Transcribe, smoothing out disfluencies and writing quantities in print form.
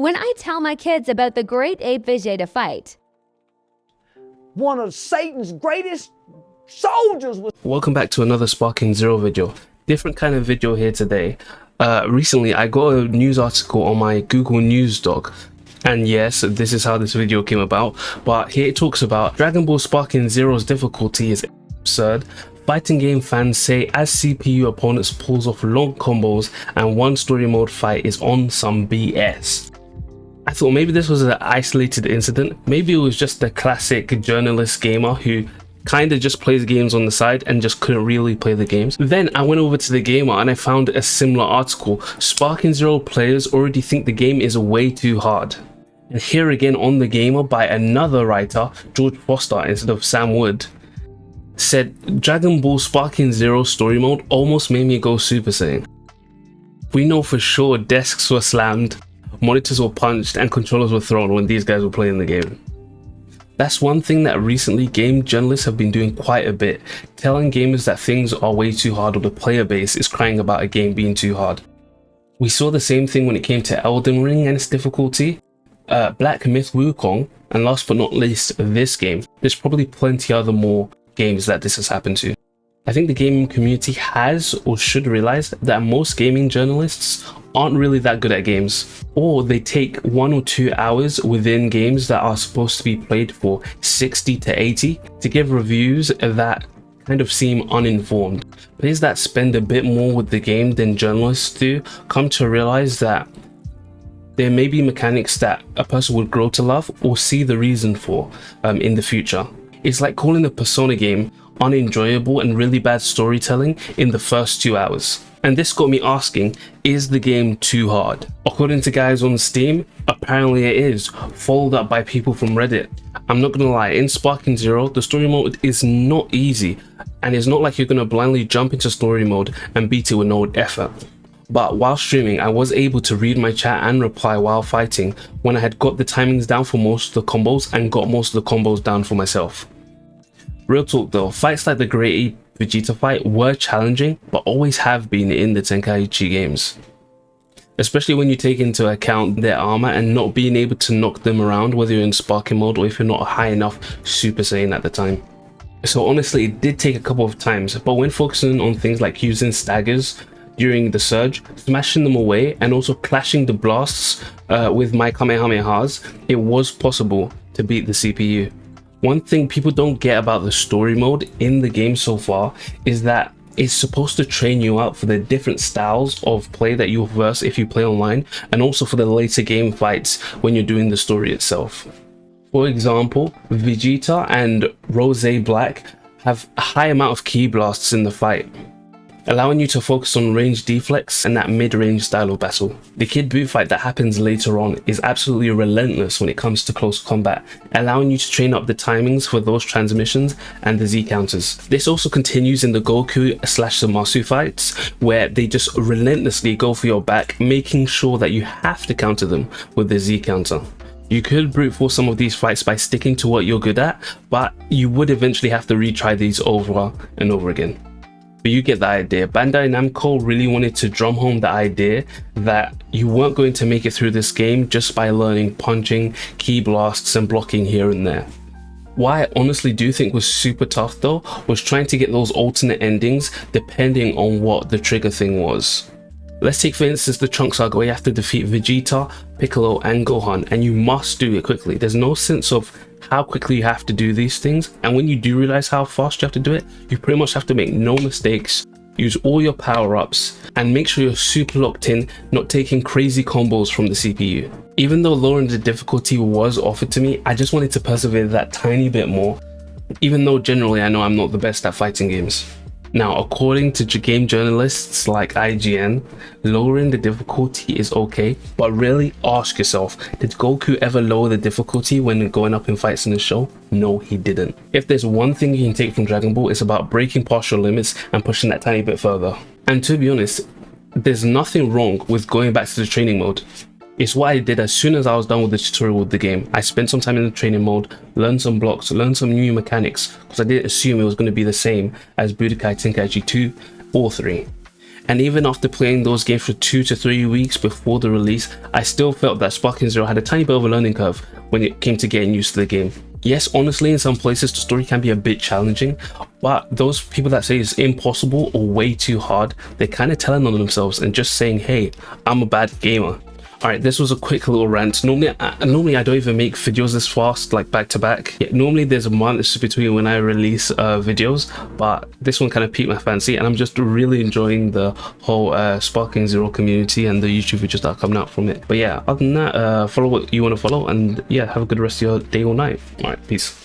When I tell my kids about the great ape Vegeta fight, one of Satan's greatest soldiers was... Welcome back to another Sparking Zero video. Different kind of video here today. Recently I got a news article on my Google News doc, and yes, this is how this video came about, but here it talks about Dragon Ball Sparking Zero's difficulty is absurd. Fighting game fans say as CPU opponents pulls off long combos and one story mode fight is on some BS. I thought maybe this was an isolated incident. Maybe it was just a classic journalist gamer who kind of just plays games on the side and just couldn't really play the games. Then I went over to the gamer and I found a similar article. Sparking Zero players already think the game is way too hard. And here again on the gamer by another writer, George Foster instead of Sam Wood, said Dragon Ball Sparking Zero story mode almost made me go Super Saiyan. We know for sure desks were slammed, monitors were punched and controllers were thrown when these guys were playing the game. That's one thing that recently game journalists have been doing quite a bit, telling gamers that things are way too hard or the player base is crying about a game being too hard. We saw the same thing when it came to Elden Ring and its difficulty, Black Myth Wukong, and last but not least this game. There's probably plenty other more games that this has happened to. I think the gaming community has or should realize that most gaming journalists aren't really that good at games, or they take 1 or 2 hours within games that are supposed to be played for 60 to 80 to give reviews that kind of seem uninformed. Players that spend a bit more with the game than journalists do come to realize that there may be mechanics that a person would grow to love or see the reason for in the future. It's like calling a Persona game unenjoyable and really bad storytelling in the first 2 hours. And this got me asking, is the game too hard? According to guys on Steam, apparently it is, followed up by people from Reddit. I'm not gonna lie, in Sparking Zero, the story mode is not easy, and it's not like you're gonna blindly jump into story mode and beat it with no effort. But while streaming, I was able to read my chat and reply while fighting when I had got the timings down for most of the combos and got most of the combos down for myself. Real talk though, fights like the Great Ape Vegeta fight were challenging, but always have been in the Tenkaichi games. Especially when you take into account their armor and not being able to knock them around whether you're in Sparking mode or if you're not high enough Super Saiyan at the time. So honestly, it did take a couple of times, but when focusing on things like using staggers during the surge, smashing them away, and also clashing the blasts with my Kamehamehas, it was possible to beat the CPU. One thing people don't get about the story mode in the game so far is that it's supposed to train you out for the different styles of play that you'll verse if you play online, and also for the later game fights when you're doing the story itself. For example, Vegeta and Rose Black have a high amount of ki blasts in the fight, allowing you to focus on range deflex and that mid-range style of battle. The Kid Buu fight that happens later on is absolutely relentless when it comes to close combat, allowing you to train up the timings for those transmissions and the Z counters. This also continues in the Goku / Zamasu fights, where they just relentlessly go for your back, making sure that you have to counter them with the Z counter. You could brute force some of these fights by sticking to what you're good at, but you would eventually have to retry these over and over again. But you get the idea. Bandai Namco really wanted to drum home the idea that you weren't going to make it through this game just by learning punching, ki blasts and blocking here and there. What I honestly do think was super tough though was trying to get those alternate endings depending on what the trigger thing was. Let's take for instance the Trunks saga where you have to defeat Vegeta, Piccolo and Gohan, and you must do it quickly. There's no sense of how quickly you have to do these things, and when you do realize how fast you have to do it, you pretty much have to make no mistakes, use all your power-ups, and make sure you're super locked in, not taking crazy combos from the CPU. Even though lowering the difficulty was offered to me, I just wanted to persevere that tiny bit more, even though generally I know I'm not the best at fighting games. Now, according to game journalists like IGN, lowering the difficulty is okay, but really ask yourself, did Goku ever lower the difficulty when going up in fights in the show? No, he didn't. If there's one thing you can take from Dragon Ball, it's about breaking past your limits and pushing that tiny bit further. And to be honest, there's nothing wrong with going back to the training mode. It's what I did as soon as I was done with the tutorial with the game. I spent some time in the training mode, learned some blocks, learned some new mechanics, because I didn't assume it was going to be the same as Budokai Tenkaichi 2 or 3. And even after playing those games for 2 to 3 weeks before the release, I still felt that Sparking Zero had a tiny bit of a learning curve when it came to getting used to the game. Yes, honestly, in some places the story can be a bit challenging, but those people that say it's impossible or way too hard, they're kind of telling on themselves and just saying, hey, I'm a bad gamer. Alright, this was a quick little rant. Normally I don't even make videos this fast, like back to back. Yeah, normally there's a month between when I release videos, but this one kind of piqued my fancy, and I'm just really enjoying the whole Sparking Zero community and the YouTube videos that are coming out from it. But yeah, other than that, follow what you want to follow, and yeah, have a good rest of your day or night. Alright, peace.